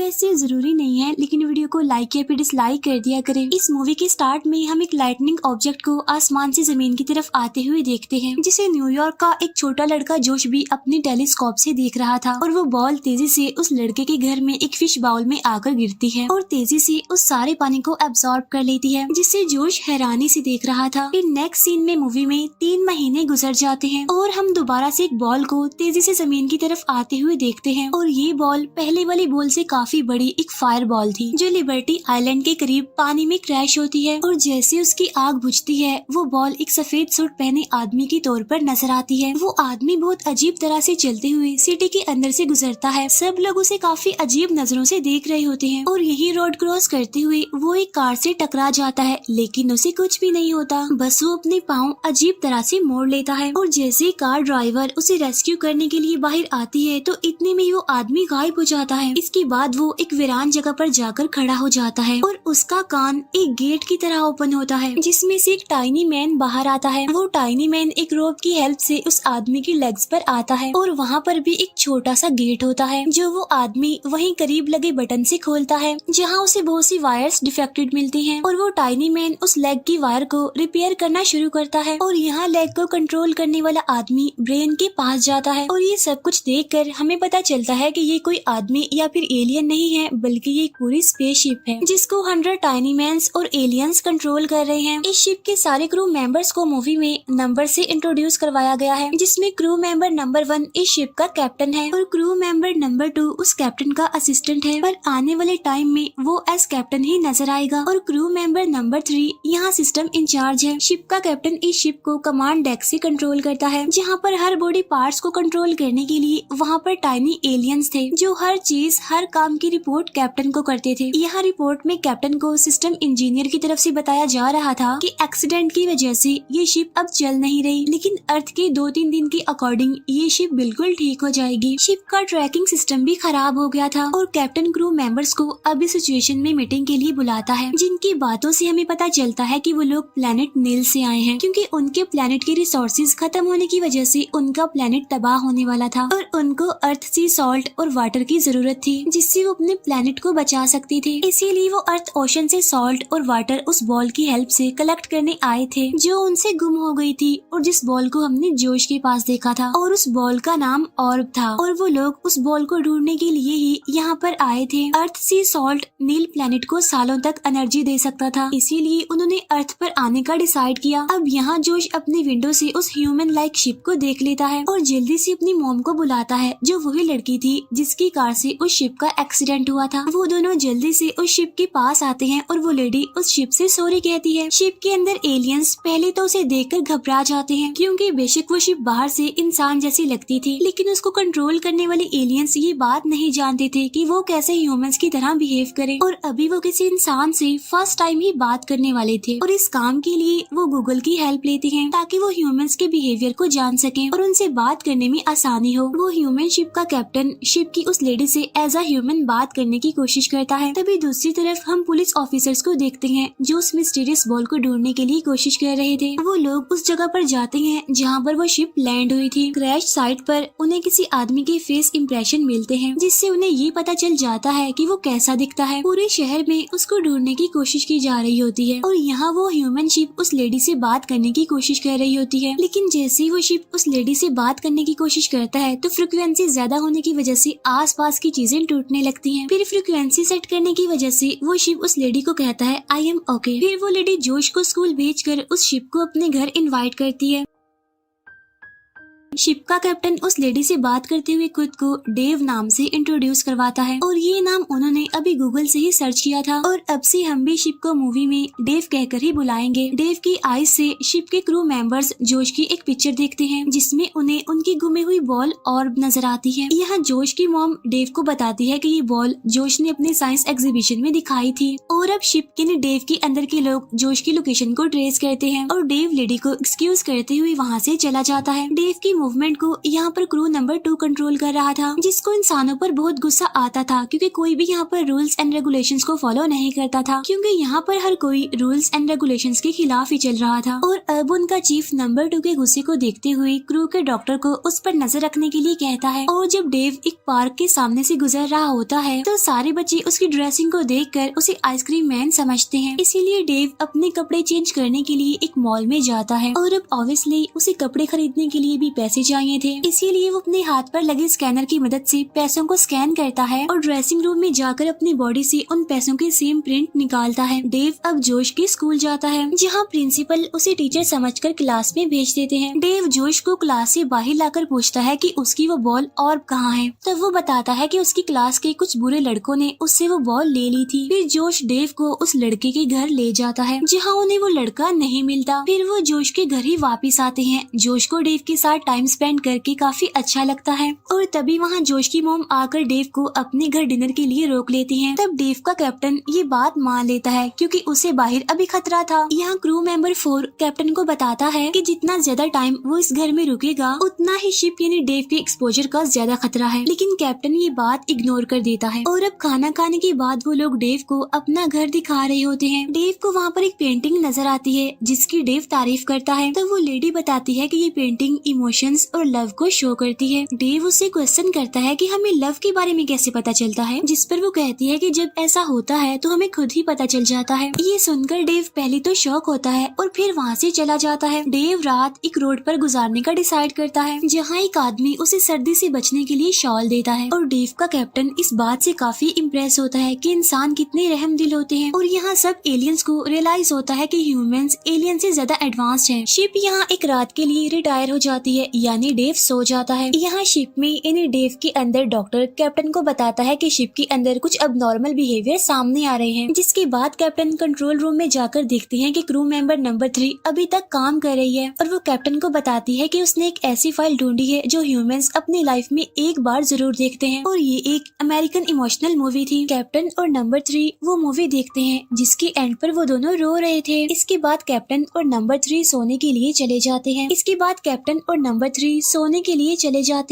वैसे जरूरी नहीं है, लेकिन वीडियो को लाइक या फिर डिसलाइक कर दिया करें। इस मूवी के स्टार्ट में हम एक लाइटनिंग ऑब्जेक्ट को आसमान से जमीन की तरफ आते हुए देखते हैं, जिसे न्यूयॉर्क का एक छोटा लड़का जोश भी अपने टेलीस्कोप से देख रहा था। और वो बॉल तेजी से उस लड़के के घर में एक फिश बाउल में आकर गिरती है और तेजी से उस सारे पानी को एब्सॉर्ब कर लेती है, जिसे जोश हैरानी से देख रहा था। फिर नेक्स्ट सीन में मूवी में 3 महीने गुजर जाते हैं और हम दोबारा से एक बॉल को तेजी से जमीन की तरफ आते हुए देखते हैं। और ये बॉल पहले वाली बॉल से काफी बड़ी एक फायर बॉल थी, जो लिबर्टी आइलैंड के करीब पानी में क्रैश होती है। और जैसे उसकी आग बुझती है, वो बॉल एक सफेद सूट पहने आदमी के तौर पर नजर आती है। वो आदमी बहुत अजीब तरह से चलते हुए सिटी के अंदर से गुजरता है। सब लोग उसे काफी अजीब नजरों से देख रहे होते हैं। और यही रोड क्रॉस करते हुए वो एक कार से टकरा जाता है, लेकिन उसे कुछ भी नहीं होता, बस वो अपने पाँव अजीब तरह से मोड़ लेता है। और जैसे कार ड्राइवर उसे रेस्क्यू करने के लिए बाहर आती है, तो इतने में वो आदमी गायब हो जाता है। इसके बाद वो एक वीरान जगह पर जाकर खड़ा हो जाता है और उसका कान एक गेट की तरह ओपन होता है, जिसमें से एक टाइनी मैन बाहर आता है। वो टाइनी मैन एक रोप की हेल्प से उस आदमी की लेग्स पर आता है और वहाँ पर भी एक छोटा सा गेट होता है, जो वो आदमी वहीं करीब लगे बटन से खोलता है, जहाँ उसे बहुत सी वायर्स डिफेक्टेड मिलती हैं। और वो टाइनी मैन उस लेग की वायर को रिपेयर करना शुरू करता है। और यहाँ लेग को कंट्रोल करने वाला आदमी ब्रेन के पास जाता है। और ये सब कुछ देखकर हमें पता चलता है कि ये कोई आदमी या फिर एलियन नहीं है, बल्कि ये एक पूरी स्पेसशिप है, जिसको 100 टाइनी मैन्स और एलियंस कंट्रोल कर रहे हैं। इस शिप के सारे क्रू मेंबर्स को मूवी में नंबर से इंट्रोड्यूस करवाया गया है, जिसमें क्रू मेंबर नंबर 1 इस शिप का कैप्टन है और क्रू मेंबर नंबर 2 उस कैप्टन का असिस्टेंट है, पर आने वाले टाइम में वो एज कैप्टन ही नजर आएगा। और क्रू मेंबर नंबर 3 यहाँ सिस्टम इंचार्ज है। शिप का कैप्टन इस शिप को कमांड डेक से कंट्रोल करता है, जहाँ पर हर बॉडी पार्ट्स को कंट्रोल करने के लिए वहाँ पर टाइनी एलियंस थे, जो हर चीज हर काम की रिपोर्ट कैप्टन को करते थे। यहाँ रिपोर्ट में कैप्टन को सिस्टम इंजीनियर की तरफ से बताया जा रहा था कि एक्सीडेंट की वजह से ये शिप अब चल नहीं रही, लेकिन अर्थ के 2-3 दिन के अकॉर्डिंग ये शिप बिल्कुल ठीक हो जाएगी। शिप का ट्रैकिंग सिस्टम भी खराब हो गया था और कैप्टन क्रू मेंबर्स को अब इस सिचुएशन में मीटिंग के लिए बुलाता है, जिनकी बातों से हमें पता चलता है कि वो लोग प्लेनेट नील से आए हैं, क्योंकि उनके प्लेनेट के रिसोर्सेज खत्म होने की वजह से उनका प्लेनेट तबाह होने वाला था और उनको अर्थ सी सॉल्ट और वाटर की जरूरत थी, जिससे वो अपने प्लेनेट को बचा सकते थे। इसीलिए वो अर्थ ओशन से सॉल्ट और वाटर उस बॉल की हेल्प से कलेक्ट करने आए थे, जो उनसे गुम हो गई थी और जिस बॉल को हमने जोश के पास देखा था। और उस बॉल का नाम ऑर्ब था और वो लोग उस बॉल को ढूंढने के लिए ही यहाँ पर आए थे। अर्थ सी सॉल्ट नील प्लेनेट को सालों तक एनर्जी दे सकता था, इसीलिए उन्होंने अर्थ पर आने का डिसाइड किया। अब यहाँ जोश अपनी विंडो से उस ह्यूमन लाइक शिप को देख लेता है और जल्दी से अपनी मॉम को बुलाता है, जो वही लड़की थी जिसकी कार से उस शिप का एक्सीडेंट हुआ था। वो दोनों जल्दी से उस शिप के पास आते हैं और वो लेडी उस शिप से सॉरी कहती है। शिप के अंदर एलियंस पहले तो उसे देखकर घबरा जाते हैं, क्योंकि बेशक वो शिप बाहर से इंसान जैसी लगती थी, लेकिन उसको कंट्रोल करने वाले एलियंस ये बात नहीं जानते थे कि वो कैसे ह्यूमंस की तरह बिहेव करे। और अभी वो किसी इंसान से फर्स्ट टाइम ही बात करने वाले थे और इस काम के लिए वो गूगल की हेल्प लेते हैं, ताकि वो ह्यूमंस के बिहेवियर को जान सके और उनसे बात करने में आसानी हो। वो ह्यूमन शिप का कैप्टन शिप की उस लेडी से एज अ ह्यूमन बात करने की कोशिश करता है। तभी दूसरी तरफ हम पुलिस ऑफिसर्स को देखते हैं, जो उस मिस्टीरियस बॉल को ढूंढने के लिए कोशिश कर रहे थे। वो लोग उस जगह पर जाते हैं जहाँ पर वो शिप लैंड हुई थी। क्रैश साइट पर उन्हें किसी आदमी के फेस इंप्रेशन मिलते हैं, जिससे उन्हें ये पता चल जाता है कि वो कैसा दिखता है। पूरे शहर में उसको ढूंढने की कोशिश की जा रही होती है और यहाँ वो ह्यूमन शिप उस लेडी से बात करने की कोशिश कर रही होती है, लेकिन जैसे ही वो शिप उस लेडी से बात करने की कोशिश करता है, तो फ्रिक्वेंसी ज्यादा होने की वजह से आसपास की चीजें टूटने लगती हैं। फिर फ्रिक्वेंसी सेट करने की वजह से वो शिप उस लेडी को कहता है आई एम ओके। फिर वो लेडी जोश को स्कूल भेजकर उस शिप को अपने घर इनवाइट करती है। शिप का कैप्टन उस लेडी से बात करते हुए खुद को डेव नाम से इंट्रोड्यूस करवाता है और ये नाम उन्होंने अभी गूगल से ही सर्च किया था और अब से हम भी शिप को मूवी में डेव कहकर ही बुलाएंगे। डेव की आईज से शिप के क्रू मेंबर्स जोश की एक पिक्चर देखते हैं, जिसमें उन्हें उनकी गुमी हुई बॉल ऑर्ब नजर आती है। यहाँ जोश की मॉम डेव को बताती है कि ये बॉल जोश ने अपने साइंस एग्जीबिशन में दिखाई थी और अब शिप के डेव के अंदर के लोग जोश की लोकेशन को ट्रेस करते हैं और डेव लेडी को एक्सक्यूज करते हुए वहाँ से चला जाता है। डेव की मूवमेंट को यहाँ पर क्रू नंबर 2 कंट्रोल कर रहा था, जिसको इंसानों पर बहुत गुस्सा आता था क्योंकि कोई भी यहाँ पर रूल्स एंड रेगुलेशंस को फॉलो नहीं करता था, क्योंकि यहाँ पर हर कोई रूल्स एंड रेगुलेशंस के खिलाफ ही चल रहा था। और अब उनका चीफ नंबर 2 के गुस्से को देखते हुए क्रू के डॉक्टर को उस पर नजर रखने के लिए कहता है। और जब डेव एक पार्क के सामने से गुजर रहा होता है तो सारे बच्चे उसकी ड्रेसिंग को देखकर उसे आइसक्रीम मैन समझते हैं, इसीलिए डेव अपने कपड़े चेंज करने के लिए एक मॉल में जाता है। और अब ऑब्वियसली उसे कपड़े खरीदने के लिए भी पैसे चाहिए थे, इसीलिए वो अपने हाथ पर लगे स्कैनर की मदद से पैसों को स्कैन करता है और ड्रेसिंग रूम में जाकर अपनी बॉडी से उन पैसों के सेम प्रिंट निकालता है। डेव अब जोश के स्कूल जाता है, जहाँ प्रिंसिपल उसे टीचर समझकर क्लास में भेज देते हैं। डेव जोश को क्लास से बाहर लाकर पूछता है कि उसकी वो बॉल और कहाँ है, तब वो बताता है कि उसकी क्लास के कुछ बुरे लड़कों ने उससे वो बॉल ले ली थी। फिर जोश डेव को उस लड़के के घर ले जाता है, जहाँ उन्हें वो लड़का नहीं मिलता। फिर वो जोश के घर ही वापिस आते हैं। जोश को डेव के साथ टाइम स्पेंड करके काफी अच्छा लगता है और तभी वहाँ जोश की मॉम आकर डेव को अपने घर डिनर के लिए रोक लेती है। तब डेव का कैप्टन ये बात मान लेता है क्योंकि उसे बाहर अभी खतरा था। यहाँ क्रू मेंबर 4 कैप्टन को बताता है कि जितना ज्यादा टाइम वो इस घर में रुकेगा उतना ही शिप यानी डेव के एक्सपोजर का ज्यादा खतरा है, लेकिन कैप्टन ये बात इग्नोर कर देता है। और अब खाना खाने के बाद वो लोग डेव को अपना घर दिखा रहे होते हैं। डेव को वहाँ पर एक पेंटिंग नजर आती है जिसकी डेव तारीफ करता है। तो वो लेडी बताती है कि ये पेंटिंग इमोशंस और लव को शो करती है। डेव उससे क्वेश्चन करता है कि हमें लव के बारे में कैसे पता चलता है, जिस पर वो कहती है कि जब ऐसा होता है तो हमें खुद ही पता चल जाता है। ये सुनकर डेव पहले तो शॉक होता है और फिर वहाँ से चला जाता है। डेव रात एक रोड पर गुजारने का डिसाइड करता है, जहाँ एक आदमी उसे सर्दी से बचने के लिए शॉल देता है। और डेव का कैप्टन इस बात से काफी इम्प्रेस होता है कि इंसान कितने रहम दिल होते हैं। और यहाँ सब एलियंस को रियलाइज होता है कि ह्यूमंस एलियन से ज्यादा एडवांस्ड है। शिप यहाँ एक रात के लिए रिटायर हो जाती है, यानी डेव सो जाता है। यहाँ शिप में यानी डेव के अंदर डॉक्टर कैप्टन को बताता है कि शिप के अंदर कुछ अबनॉर्मल बिहेवियर सामने आ रहे हैं, जिसके बाद कैप्टन कंट्रोल रूम में जाकर देखते हैं कि क्रू मेंबर नंबर 3 अभी तक काम कर रही है। और वो कैप्टन को बताती है कि उसने एक ऐसी फाइल ढूंढी है जो ह्यूमंस अपनी लाइफ में एक बार जरूर देखते हैं, और ये एक अमेरिकन इमोशनल मूवी थी। कैप्टन और नंबर 3 वो मूवी देखते हैं जिसके एंड पर वो दोनों रो रहे थे। इसके बाद कैप्टन और नंबर 3 सोने के लिए चले जाते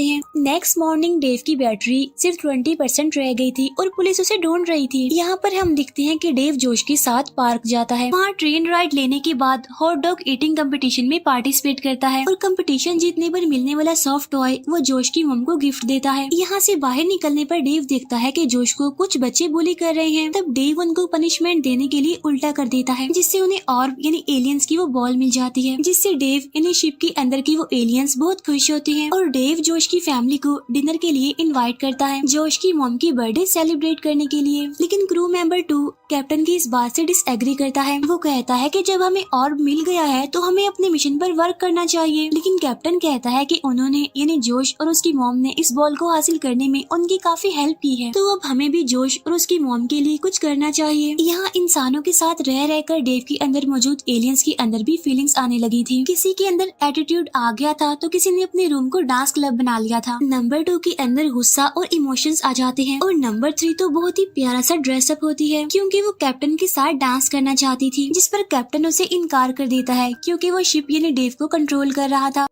हैं। नेक्स्ट मॉर्निंग डेव की बैटरी सिर्फ 20% रह गई थी और पुलिस उसे ढूंढ रही थी। यहाँ पर हम दिखते हैं कि डेव जोश के साथ पार्क जाता है। वहाँ ट्रेन राइड लेने के बाद हॉट डॉग ईटिंग कंपटीशन में पार्टिसिपेट करता है और कंपटीशन जीतने पर मिलने वाला सॉफ्ट टॉय वो जोश की मम को गिफ्ट देता है। यहाँ से बाहर निकलने पर डेव देखता है कि जोश को कुछ बच्चे बुली कर रहे हैं। तब डेव उनको पनिशमेंट देने के लिए उल्टा कर देता है, जिससे उन्हें ऑर्ब यानी एलियंस की वो बॉल मिल जाती है, जिससे डेव यानी शिप के अंदर की वो एलियंस बहुत खुश होते हैं। और डेव जोश की फैमिली को डिनर के लिए इनवाइट करता है, जोश की मॉम की बर्थडे सेलिब्रेट करने के लिए। लेकिन क्रू मेंबर 2 कैप्टन की इस बात से डिसएग्री करता है। वो कहता है कि जब हमें ऑर्ब मिल गया है तो हमें अपने मिशन पर वर्क करना चाहिए। लेकिन कैप्टन कहता है कि उन्होंने यानी जोश और उसकी मॉम ने इस बॉल को हासिल करने में उनकी काफी हेल्प की है, तो अब हमें भी जोश और उसकी मॉम के लिए कुछ करना चाहिए। यहाँ इंसानों के साथ रह रहकर डेव के अंदर मौजूद एलियंस के अंदर भी फीलिंग्स आने लगी थी। किसी के अंदर एटीट्यूड आ गया था तो किसी ने अपने रूम को डांस क्लब बना लिया था। नंबर 2 के अंदर गुस्सा और इमोशंस आ जाते हैं। और नंबर 3 तो बहुत ही प्यारा सा ड्रेसअप होती है क्योंकि वो कैप्टन के साथ डांस करना चाहती थी, जिस पर कैप्टन उसे इनकार कर देता है क्योंकि वो शिप यानी डेव को कंट्रोल कर रहा था।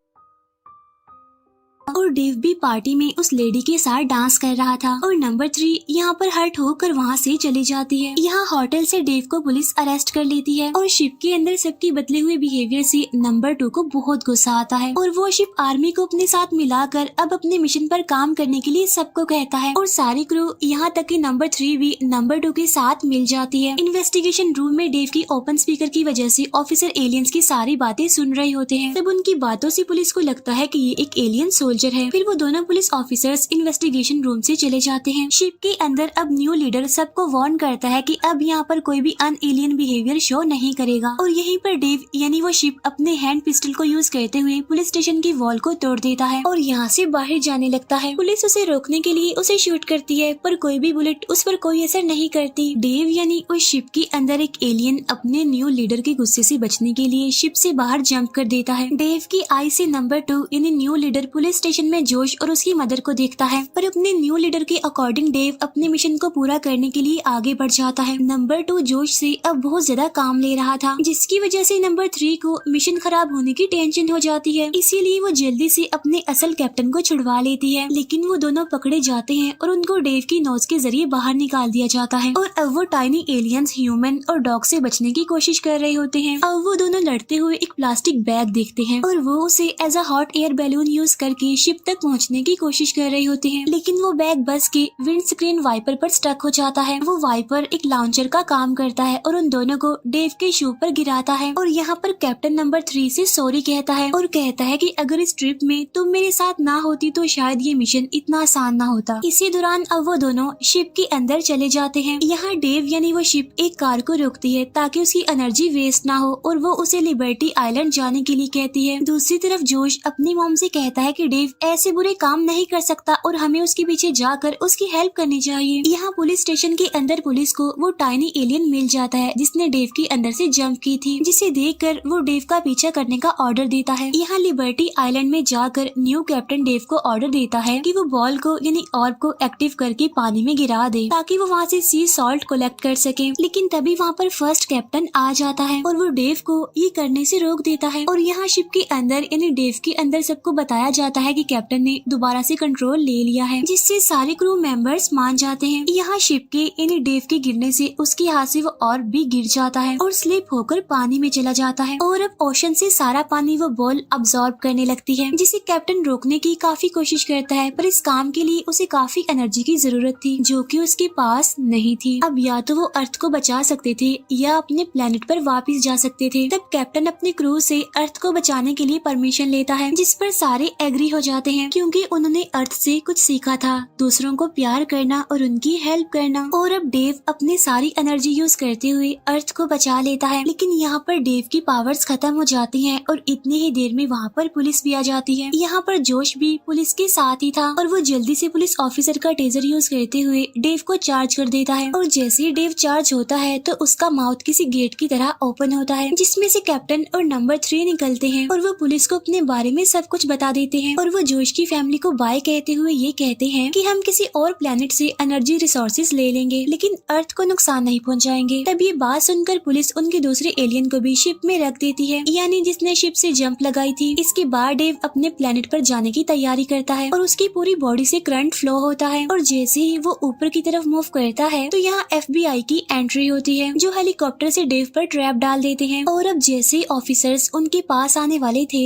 और डेव भी पार्टी में उस लेडी के साथ डांस कर रहा था। और नंबर 3 यहाँ पर हर्ट होकर वहाँ से चली जाती है। यहाँ होटल से डेव को पुलिस अरेस्ट कर लेती है और शिप के अंदर सबकी बदले हुए बिहेवियर से नंबर 2 को बहुत गुस्सा आता है और वो शिप आर्मी को अपने साथ मिलाकर अब अपने मिशन पर काम करने के लिए सबको कहता है। और सारी क्रू यहाँ तक कि नंबर 3 भी नंबर 2 के साथ मिल जाती है। इन्वेस्टिगेशन रूम में डेव की ओपन स्पीकर की वजह से ऑफिसर एलियंस की सारी बातें सुन रहे होते हैं। तब उनकी बातों से पुलिस को लगता है कि ये एक एलियन सोल्जर है। फिर वो दोनों पुलिस ऑफिसर्स इन्वेस्टिगेशन रूम से चले जाते हैं। शिप के अंदर अब न्यू लीडर सबको वार्न करता है कि अब यहाँ पर कोई भी अन एलियन बिहेवियर शो नहीं करेगा। और यहीं पर डेव यानी वो शिप अपने हैंड पिस्टल को यूज करते हुए पुलिस स्टेशन की वॉल को तोड़ देता है और यहाँ से बाहर जाने लगता है। पुलिस उसे रोकने के लिए उसे शूट करती है पर कोई भी बुलेट उस पर कोई असर नहीं करती। डेव यानी उस शिप के अंदर एक एलियन अपने न्यू लीडर के गुस्से से बचने के लिए शिप से बाहर जंप कर देता है। डेव की आई से नंबर 2 यानी न्यू लीडर पुलिस स्टेशन में जोश और उसकी मदर को देखता है, पर अपने न्यू लीडर के अकॉर्डिंग डेव अपने मिशन को पूरा करने के लिए आगे बढ़ जाता है। नंबर 2 जोश से अब बहुत ज्यादा काम ले रहा था, जिसकी वजह से नंबर 3 को मिशन खराब होने की टेंशन हो जाती है, इसीलिए वो जल्दी से अपने असल कैप्टन को छुड़वा लेती है। लेकिन वो दोनों पकड़े जाते हैं और उनको डेव की नोज के जरिए बाहर निकाल दिया जाता है और अब वो टाइनी एलियंस, ह्यूमन और डॉग से बचने की कोशिश कर रहे होते हैं। अब वो दोनों लड़ते हुए एक प्लास्टिक बैग देखते हैं और वो उसे as a hot air balloon use करके शिप तक पहुंचने की कोशिश कर रहे होते हैं, लेकिन वो बैग बस के विंड स्क्रीन वाइपर पर स्टक हो जाता है। वो वाइपर एक लॉन्चर का काम करता है और उन दोनों को डेव के शू पर गिराता है और यहाँ पर कैप्टन नंबर 3 से सॉरी कहता है और कहता है कि अगर इस ट्रिप में तुम मेरे साथ ना होती तो शायद ये मिशन इतना आसान ना होता। इसी दौरान अब वो दोनों शिप के अंदर चले जाते हैं। यहाँ डेव यानी वो शिप एक कार को रोकती है ताकि उसकी एनर्जी वेस्ट ना हो और वो उसे लिबर्टी आइलैंड जाने के लिए कहती है। दूसरी तरफ जोश अपनी मॉम से कहता है कि डेव ऐसे बुरे काम नहीं कर सकता और हमें उसके पीछे जाकर उसकी हेल्प करनी चाहिए। यहाँ पुलिस स्टेशन के अंदर पुलिस को वो टाइनी एलियन मिल जाता है जिसने डेव के अंदर से जंप की थी, जिसे देखकर वो डेव का पीछा करने का ऑर्डर देता है। यहाँ लिबर्टी आइलैंड में जाकर न्यू कैप्टन डेव को ऑर्डर देता है कि वो बॉल को यानी ऑर्ब को एक्टिव करके पानी में गिरा दे ताकि वो वहाँ से सी सॉल्ट कलेक्ट कर सके। लेकिन तभी वहाँ पर फर्स्ट कैप्टन आ जाता है और वो डेव को ये करने से रोक देता है और यहाँ शिप के अंदर यानी डेव के अंदर सबको बताया जाता है कि कैप्टन ने दोबारा से कंट्रोल ले लिया है, जिससे सारे क्रू मेंबर्स मान जाते हैं। यहाँ शिप के यानी डेव के गिरने से उसके हाथ से वो ऑर्ब भी गिर जाता है और स्लिप होकर पानी में चला जाता है और अब ओशन से सारा पानी वो बॉल अब्सॉर्ब करने लगती है, जिसे कैप्टन रोकने की काफी कोशिश करता है, पर इस काम के लिए उसे काफी एनर्जी की जरूरत थी जो कि उसके पास नहीं थी। अब या तो वो अर्थ को बचा सकते थे या अपने प्लेनेट पर वापस जा सकते थे। तब कैप्टन अपने क्रू से अर्थ को बचाने के लिए परमिशन लेता है, जिस पर सारे एग्री हो जाते हैं क्योंकि उन्होंने अर्थ से कुछ सीखा था, दूसरों को प्यार करना और उनकी हेल्प करना। और अब डेव अपनी सारी एनर्जी यूज करते हुए अर्थ को बचा लेता है, लेकिन यहाँ पर डेव की पावर्स खत्म हो जाती हैं और इतनी ही देर में वहाँ पर पुलिस भी आ जाती है। यहाँ पर जोश भी पुलिस के साथ ही था और वो जल्दी से पुलिस ऑफिसर का टेजर यूज करते हुए डेव को चार्ज कर देता है और जैसे ही डेव चार्ज होता है तो उसका माउथ किसी गेट की तरह ओपन होता है, जिसमें से कैप्टन और नंबर 3 निकलते हैं और वो पुलिस को अपने बारे में सब कुछ बता देते हैं और वो जोश की फैमिली को बाय कहते हुए ये कहते हैं कि हम किसी और प्लेनेट से एनर्जी रिसोर्सेज ले लेंगे लेकिन अर्थ को नुकसान नहीं पहुंचाएंगे। तब ये बात सुनकर पुलिस उनके दूसरे एलियन को भी शिप में रख देती है, यानी जिसने शिप से जंप लगाई थी। इसके बाद डेव अपने प्लेनेट पर जाने की तैयारी करता है और उसकी पूरी बॉडी से करंट फ्लो होता है और जैसे ही वो ऊपर की तरफ मूव करता है तो यहाँ FBI की एंट्री होती है जो हेलीकॉप्टर से डेव पर ट्रैप डाल देते हैं। और अब जैसे ऑफिसर्स उनके पास आने वाले थे,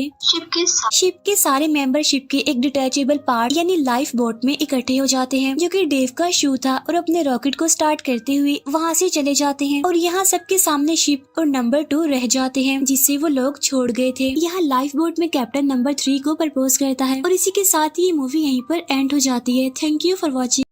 शिप के सारे मेंबर शिप के एक डिटैचेबल पार्ट यानी लाइफ बोट में इकट्ठे हो जाते हैं, जो कि डेव का शू था, और अपने रॉकेट को स्टार्ट करते हुए वहाँ से चले जाते हैं और यहाँ सबके सामने शिप और नंबर 2 रह जाते हैं जिससे वो लोग छोड़ गए थे। यहाँ लाइफ बोट में कैप्टन नंबर 3 को प्रपोज करता है और इसी के साथ ये मूवी यहीं पर एंड हो जाती है। Thank you for watching.